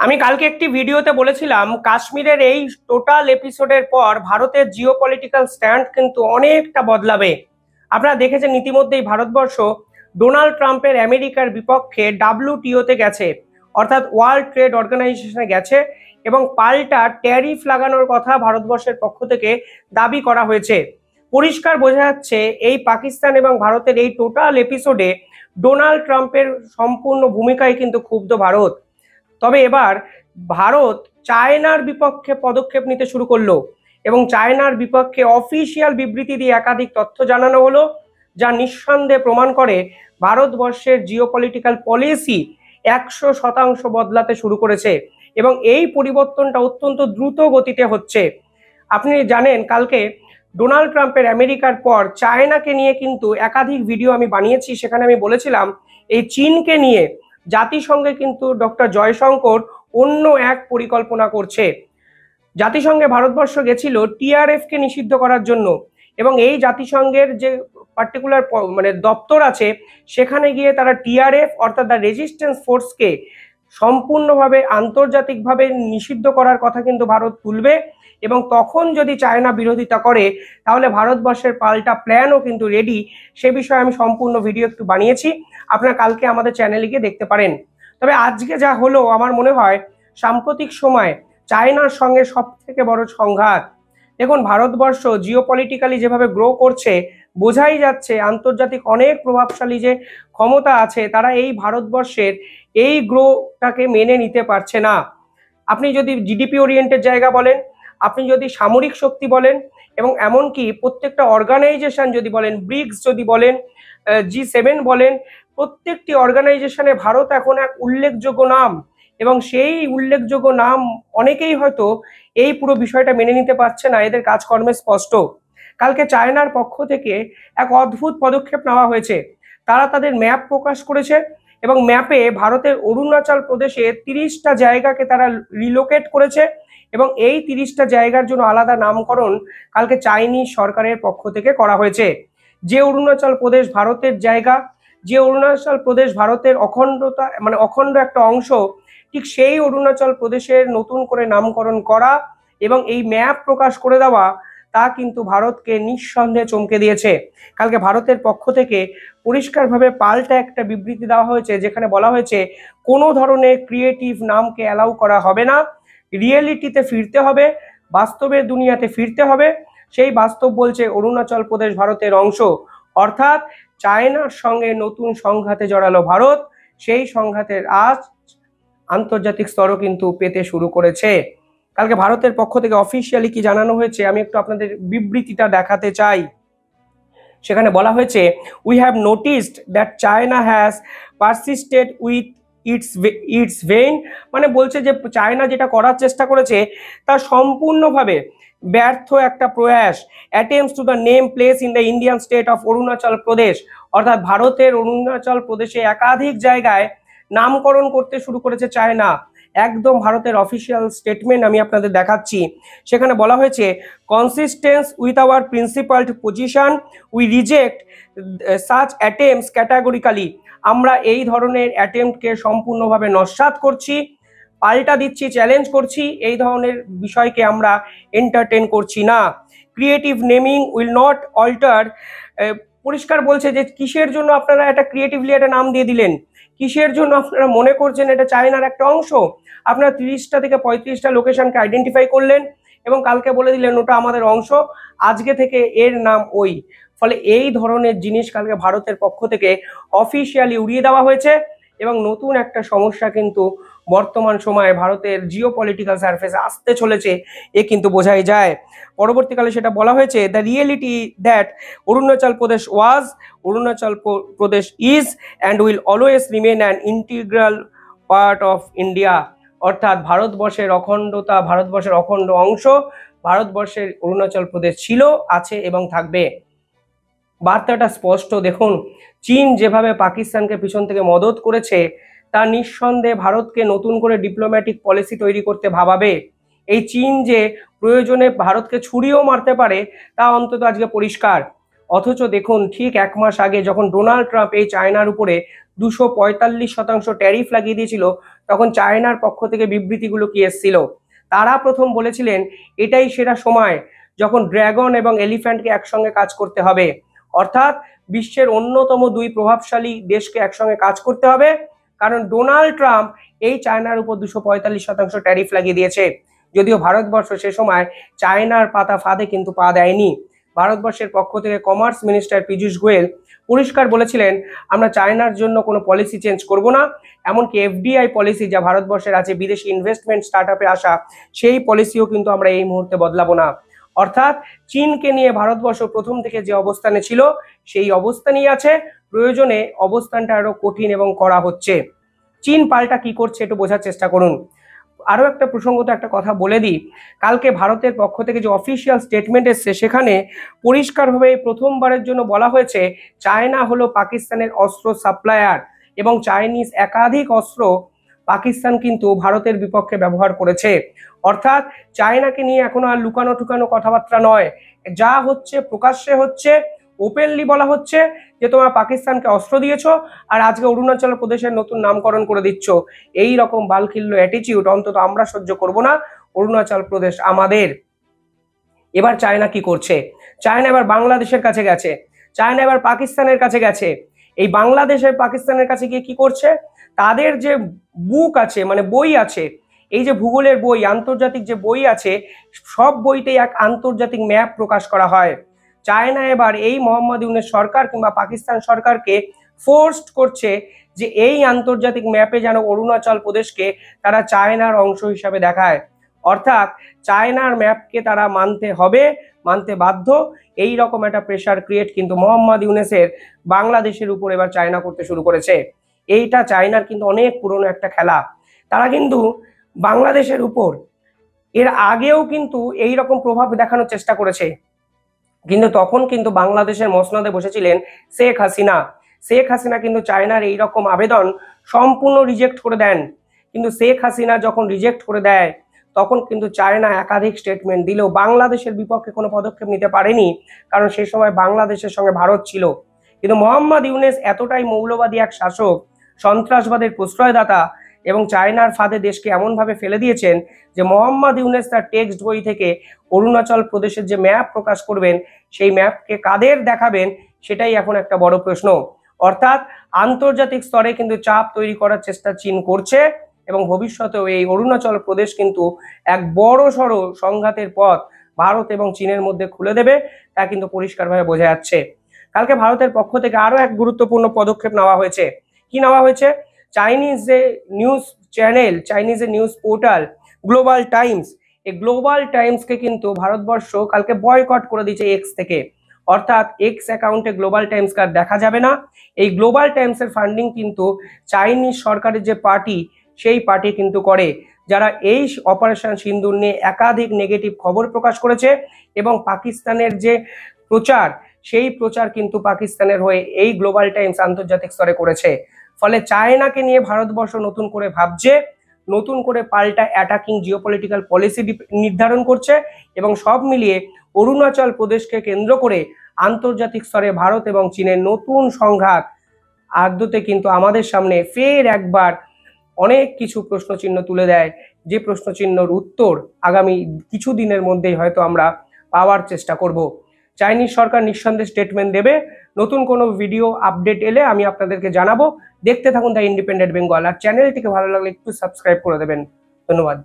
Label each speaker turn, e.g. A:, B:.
A: আমি কালকে একটি ভিডিওতে বলেছিলাম কাশ্মীরের এই টোটাল এপিসোডের পর ভারতের জিওপলিটিক্যাল স্ট্যান্ড কিন্তু অনেকটা বদলাবে। আপনারা দেখেছেন ইতিমধ্যেই ভারতবর্ষ ডোনাল্ড ট্রাম্পের আমেরিকার বিপক্ষে WTO-তে গেছে, অর্থাৎ ওয়ার্ল্ড ট্রেড অর্গানাইজেশনে গেছে, এবং পাল্টা ট্যারিফ লাগানোর কথা ভারতবর্ষের পক্ষ থেকে দাবি করা হয়েছে। পরিষ্কার বোঝা যাচ্ছে এই পাকিস্তান এবং ভারতের এই টোটাল এপিসোডে ডোনাল্ড ট্রাম্পের সম্পূর্ণ ভূমিকায় কিন্তু ক্ষুব্ধ ভারত। তবে এবার ভারত চায়নার বিপক্ষে পদক্ষেপ নিতে শুরু করলো এবং চায়নার বিপক্ষে অফিসিয়াল বিবৃতি দিয়ে একাধিক তথ্য জানানো হলো, যা নিঃসন্দেহে প্রমাণ করে ভারতবর্ষের জিওপলিটিক্যাল পলিসি 100% বদলাতে শুরু করেছে এবং এই পরিবর্তনটা অত্যন্ত দ্রুত গতিতে হচ্ছে। আপনি জানেন কালকে ডোনাল্ড ট্রাম্পের আমেরিকার পর চায়নাকে নিয়ে কিন্তু একাধিক ভিডিও আমি বানিয়েছি। সেখানে আমি বলেছিলাম এই চীনকে নিয়ে জাতিসংঘে কিন্তু ডক্টর জয়শঙ্কর অন্য এক পরিকল্পনা করছে। জাতিসংঘে ভারতবর্ষ গেছিল TRF কে নিষিদ্ধ করার জন্য, এবং এই জাতিসংঘের যে পার্টিকুলার দপ্তর আছে সেখানে গিয়ে তারা TRF অর্থাৎ দ্য রেজিস্ট্যান্স ফোর্সকে সম্পূর্ণভাবে আন্তর্জাতিকভাবে নিষিদ্ধ করার কথা কিন্তু ভারত তুলবে, এবং তখন যদি চায়না বিরোধিতা করে তাহলে ভারতবর্ষের পাল্টা প্ল্যানও কিন্তু রেডি। সে বিষয়ে আমি সম্পূর্ণ ভিডিও একটু বানিয়েছি, আপনারা কালকে আমাদের চ্যানেলে গিয়ে দেখতে পারেন। তবে আজকে যা হলো আমার মনে হয় সাম্প্রতিক সময় চায়নার সঙ্গে সব থেকে বড় সংঘাত। দেখুন ভারতবর্ষ জিওপলিটিক্যালি যেভাবে গ্রো করছে বোঝাই যাচ্ছে আন্তর্জাতিক অনেক প্রভাবশালী যে ক্ষমতা আছে তারা এই ভারতবর্ষের এই গ্রোটাকে মেনে নিতে পারছে না। আপনি যদি জিডিপি ওরিয়েন্টেড জায়গা বলেন, আপনি যদি সামরিক শক্তি বলেন, এবং এমনকি প্রত্যেকটা অর্গানাইজেশন যদি বলেন, ব্রিক্স যদি বলেন, G7 বলেন, প্রত্যেকটি অর্গানাইজেশনে ভারত এখন এক উল্লেখযোগ্য নাম, এবং সেই উল্লেখযোগ্য নাম অনেকেই হয়তো এই পুরো বিষয়টা মেনে নিতে পারছে না। এদের কাজকর্মে স্পষ্ট। কালকে চায়নার পক্ষ থেকে এক অদ্ভুত পদক্ষেপ নেওয়া হয়েছে। তারা তাদের ম্যাপ প্রকাশ করেছে এবং ম্যাপে ভারতের অরুণাচল প্রদেশে 30টা জায়গাকে তারা রিলোকেট করেছে, এবং এই 30টা জায়গার জন্য আলাদা নামকরণ কালকে চাইনিজ সরকারের পক্ষ থেকে করা হয়েছে। যে অরুণাচল প্রদেশ ভারতের জায়গা, যে অরুণাচল প্রদেশ ভারতের অখণ্ডতা অখণ্ড একটা অংশ, ঠিক সেই অরুণাচল প্রদেশের নতুন করে নামকরণ করা এবং এই ম্যাপ প্রকাশ করে দেওয়া তা কিন্তু ভারতকে নিঃসন্দেহে চমকে দিয়েছে। কালকে ভারতের পক্ষ থেকে পরিষ্কারভাবে পাল্টা একটা বিবৃতি দেওয়া হয়েছে, যেখানে বলা হয়েছে কোনো ধরনের ক্রিয়েটিভ নামকে অ্যালাউ করা হবে না, রিয়েলিটিতে ফিরতে হবে, বাস্তবের দুনিয়াতে ফিরতে হবে। সেই বাস্তব বলছে অরুণাচল প্রদেশ ভারতের অংশ, অর্থাৎ চায়নার সঙ্গে নতুন সংঘাতে জড়ালো ভারত। সেই সংঘাতের আজ আন্তর্জাতিক স্তরও কিন্তু পেতে শুরু করেছে। কালকে ভারতের পক্ষ থেকে অফিসিয়ালি কি জানানো হয়েছে আমি একটু আপনাদের বিবৃতিটা দেখাতে চাই। সেখানে বলা হয়েছে, we have noticed that China has persisted with its vein, বলছে যে চায়না যেটা করার চেষ্টা করেছে তা সম্পূর্ণভাবে ব্যর্থ একটা প্রয়াস। Attempts to the name place in the Indian state of Arunachal Pradesh, অর্থাৎ ভারতের অরুণাচল প্রদেশে একাধিক জায়গায় নামকরণ করতে শুরু করেছে চায়না। একদম ভারতের অফিসিয়াল স্টেটমেন্ট আমি আপনাদের দেখাচ্ছি। সেখানে বলা হয়েছে, consistence with our principled position we reject such attempts categorically, আমরা এই ধরনের অ্যাটেম্পটকে সম্পূর্ণভাবে নস্যাৎ করছি, পাল্টা দিচ্ছি, চ্যালেঞ্জ করছি। এই ধরনের বিষয়কে আমরা এন্টারটেন করছি না। Creative naming will not alter, পরিষ্কার বলছে যে কিসের জন্য আপনারা একটা ক্রিয়েটিভলি একটা নাম দিয়ে দিলেন, কিসের জন্য আপনারা মনে করছেন এটা চায়নার একটা অংশ। আপনারা 30টা থেকে 35টা লোকেশনকে আইডেন্টিফাই করলেন এবং কালকে বলে দিলেন ওটা আমাদের অংশ, আজকে থেকে এর নাম ওই। ফলে এই ধরনের জিনিস কালকে ভারতের পক্ষ থেকে অফিসিয়ালি উড়িয়ে দেওয়া হয়েছে, এবং নতুন একটা সমস্যা কিন্তু বর্তমান সময়ে ভারতের জিওপলিটিক্যাল সারফেসে আসতে চলেছে, এ কিন্তু বোঝাই যায়। পরবর্তীকালে সেটা বলা হয়েছে, the reality that Arunachal Pradesh was, Arunachal Pradesh is and will always remain an integral part of India, অর্থাৎ ভারতবর্ষের অখণ্ডতা, ভারতবর্ষের অখণ্ড অংশ, ভারতবর্ষের অরুণাচল প্রদেশ ছিল, আছে এবং থাকবে। বার্তাটা স্পষ্ট। দেখুন চীন যেভাবে পাকিস্তানকে পিছন থেকে মদত করেছে তা নিঃসন্দেহে ভারতকে নতুন করে ডিপ্লোম্যাটিক পলিসি তৈরি করতে ভাবাবে। এই চীন যে প্রয়োজনে ভারতকে ছুরিও মারতে পারে তা অন্তত আজকে পরিষ্কার। অথচ দেখুন ঠিক 1 মাস আগে যখন ডোনাল্ড ট্রাম্প এই চায়নার উপরে 245% ট্যারিফ লাগিয়ে দিয়েছিল, তখন চায়নার পক্ষ থেকে বিবৃতিগুলো কি এসেছিল। তারা প্রথম বলেছিলেন এটাই সেরা সময় যখন ড্রাগন এবং এলিফ্যান্টকে একসঙ্গে কাজ করতে হবে, অর্থাৎ বিশ্বের অন্যতম দুই প্রভাবশালী দেশকে একসঙ্গে কাজ করতে হবে, কারণ ডোনাল্ড ট্রাম্প এই চায়নার উপর 245% ট্যারিফ লাগিয়ে দিয়েছে। যদিও ভারতবর্ষ সে সময় চায়নার পাতা ফাঁদে কিন্তু পা দেয়নি। ভারতবর্ষের পক্ষ থেকে কমার্স মিনিস্টার পীযূষ গোয়েল পরিষ্কার বলেছিলেন আমরা চায়নার জন্য কোনো পলিসি চেঞ্জ করব না, এমনকি এফডিআই পলিসি যা ভারতবর্ষের আছে বিদেশি ইনভেস্টমেন্ট স্টার্টআপে আসা, সেই পলিসিও কিন্তু আমরা এই মুহূর্তে বদলাবো না। অর্থাৎ চীনকে নিয়ে ভারতবর্ষ প্রথম থেকে যে অবস্থানে ছিল সেই অবস্থানই আছে, প্রয়োজনে অবস্থানটা আরো কঠিন এবং কড়া হচ্ছে। চীন পাল্টা কি করছে একটু বোঝার চেষ্টা করুন। আরো একটা প্রসঙ্গত একটা কথা বলে দিই, কালকে ভারতের পক্ষ থেকে যে অফিসিয়াল স্টেটমেন্ট এসছে সেখানে পরিষ্কারভাবে প্রথমবারের জন্য বলা হয়েছে চায়না হলো পাকিস্তানের অস্ত্র সাপ্লায়ার এবং চাইনিজ একাধিক অস্ত্র পাকিস্তান কিন্তু ভারতের বিপক্ষে ব্যবহার করেছে। অর্থাৎ চায়নাকে নিয়ে এখনো আর লুকানো টুকানো কথাবার্তা নয়, যা হচ্ছে প্রকাশ্যে হচ্ছে, ওপেনলি বলা হচ্ছে যে তোমরা পাকিস্তানকে অস্ত্র দিয়েছো আর আজকে অরুণাচল প্রদেশের নতুন নামকরণ করে দিচ্ছ। এই রকম বালখিল্য অ্যাটিটিউড অন্তত আমরা সহ্য করব না, অরুণাচল প্রদেশ আমাদের। এবার চায়না কি করছে, চায়না এবার বাংলাদেশের কাছে গেছে, চায়না এবার পাকিস্তানের কাছে গেছে। এই বাংলাদেশের পাকিস্তানের কাছে গিয়ে কি করছে, তাদের যে বুক আছে মানে বই আছে, এই যে ভূগোলের বই আন্তর্জাতিক যে বই আছে সব বইতেই এক আন্তর্জাতিক ম্যাপ প্রকাশ করা হয়। চায়না এবার এই মোহাম্মদ ইউনূস সরকার কিংবা পাকিস্তান সরকারকে ফোর্সড করছে যে এই আন্তর্জাতিক ম্যাপে যেন অরুণাচল প্রদেশকে তারা চায়নার অংশ হিসাবে দেখায়। অর্থাৎ চায়নার ম্যাপকে তারা মানতে হবে, মানতে বাধ্য। এই রকম একটা প্রেশার ক্রিয়েট কিন্তু মোহাম্মদ ইউনূসের বাংলাদেশের উপর এবার চায়না করতে শুরু করেছে। এইটা চায়নার কিন্তু অনেক পুরনো একটা খেলা। তারা কিন্তু বাংলাদেশের উপর এর আগেও কিন্তু এই রকম প্রভাব দেখানোর চেষ্টা করেছে, কিন্তু তখন কিন্তু বাংলাদেশের মসনদে বসেছিলেন শেখ হাসিনা। শেখ হাসিনা কিন্তু চায়নার এই রকম আবেদন সম্পূর্ণ রিজেক্ট করে দেন। কিন্তু শেখ হাসিনা যখন রিজেক্ট করে দেয় তখন কিন্তু চায়না একাধিক স্টেটমেন্ট দিলেও বাংলাদেশের বিপক্ষে কোনো পদক্ষেপ নিতে পারেনি, কারণ সেই সময় বাংলাদেশের সঙ্গে ভারত ছিল। কিন্তু মোহাম্মদ ইউনূস এতটাই মৌলবাদী এক শাসক, সন্ত্রাসবাদের প্রশ্রয়দাতা এবং চায়নার ফাঁদে দেশকে এমনভাবে ফেলে দিয়েছেন যে মোহাম্মদ ইউনূস তার টেক্সট বই থেকে অরুণাচল প্রদেশের যে ম্যাপ প্রকাশ করবেন সেই ম্যাপকে কাদের দেখাবেন সেটাই এখন একটা বড় প্রশ্ন। অর্থাৎ আন্তর্জাতিক স্তরে কিন্তু চাপ তৈরি করার চেষ্টা চীন করছে এবং ভবিষ্যতেও এই অরুণাচল প্রদেশ কিন্তু এক বড় সড়ো সংঘাতের পথ ভারত এবং চীনের মধ্যে খুলে দেবে, তা কিন্তু পরিষ্কারভাবে বোঝা যাচ্ছে। কালকে ভারতের পক্ষ থেকে আরো এক গুরুত্বপূর্ণ পদক্ষেপ নেওয়া হয়েছে। কি নেওয়া হয়েছে, চাইনিজ যে নিউজ চ্যানেল, চাইনিজের নিউজ পোর্টাল গ্লোবাল টাইমস, এই গ্লোবাল টাইমসকে কিন্তু ভারতবর্ষ কালকে বয়কট করে দিয়েছে এক্স থেকে। অর্থাৎ এক্স অ্যাকাউন্টে গ্লোবাল টাইমস কার দেখা যাবে না। এই গ্লোবাল টাইমসের ফান্ডিং কিন্তু চাইনিজ সরকারের যে পার্টি সেই পার্টি কিন্তু করে, যারা এই অপারেশন সিন্দুর নিয়ে একাধিক নেগেটিভ খবর প্রকাশ করেছে এবং পাকিস্তানের যে প্রচার সেই প্রচার কিন্তু পাকিস্তানের হয়ে এই গ্লোবাল টাইমস আন্তর্জাতিক স্তরে করেছে। ফলে চায়নাকে নিয়ে ভারতবর্ষ নতুন করে ভাবছে, নতুন করে পাল্টা অ্যাটাকিং জিওপলিটিক্যাল পলিসি নির্ধারণ করছে এবং সব মিলিয়ে অরুণাচল প্রদেশকে কেন্দ্র করে আন্তর্জাতিক স্তরে ভারত এবং চীনের নতুন সংঘাত আদতে কিন্তু আমাদের সামনে ফের একবার অনেক কিছু প্রশ্নচিহ্ন তুলে দেয়, যে প্রশ্নচিহ্নর উত্তর আগামী কিছু দিনের মধ্যেই হয়তো আমরা পাওয়ার চেষ্টা করব। চাইনিজ সরকার নিঃসন্দেহে স্টেটমেন্ট দেবে। নতুন কোনো ভিডিও আপডেট এলে আমি আপনাদেরকে জানাবো। দেখতে থাকুন দ্য ইন্ডিপেন্ডেন্ট বেঙ্গল, আর চ্যানেলটিকে ভালো লাগলে একটু সাবস্ক্রাইব করে দেবেন। ধন্যবাদ।